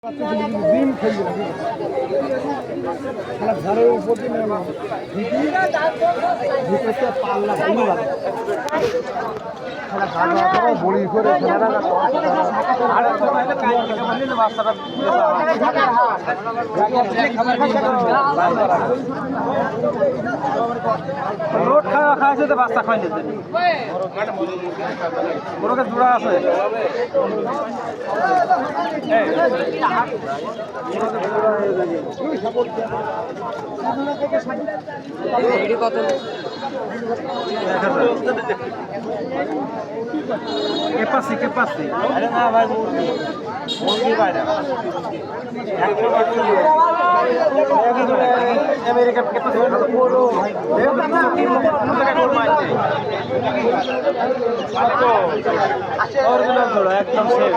ডিম খেয়ে ঘরের উপর ভিতরটা পাল্লা বড়ি করে লোট খাওয়া খাওয়াছে তো বাচ্চা খাওয়াই নিতে বড়কে জোড়া আছে কত কেপাসি কেপাসি আরে না ভাই মুরগি বাইরে আমেরিকার কেপাসি বড় ভাই অরিজিনাল জোড়া একদম সেম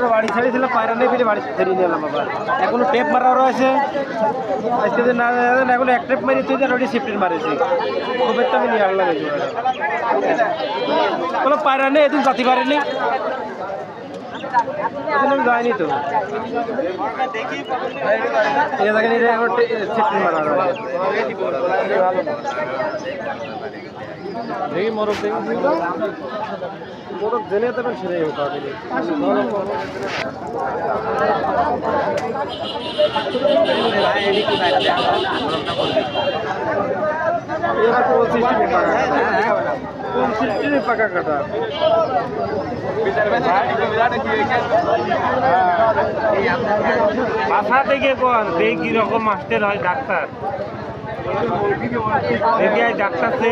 বাড়ি ছাড়িয়েছিল পায়রা নেই ফিরে বাড়ি ফেরিয়ে নিলাম আবার এখনো টেপ মারা রয়েছে আজকে যে না এখন এক টেপ মারি তুই অলরেডি শিফটের মারেছি খুব একটা আমি নিয়ে আসলাম এই জোড়াটা কোনো পায়রা নেই এদিন জাতি পারেনি আমি যাইনি তো শিফটের মারা রয়েছে দেখি মোরগ দেখি মোরগ জেনে তখন ছেড়ে হোক পাকা কাটা বাসা থেকে কোন দেখি রকম মাস্টার হয় ডাক্তার ডাক্তার সে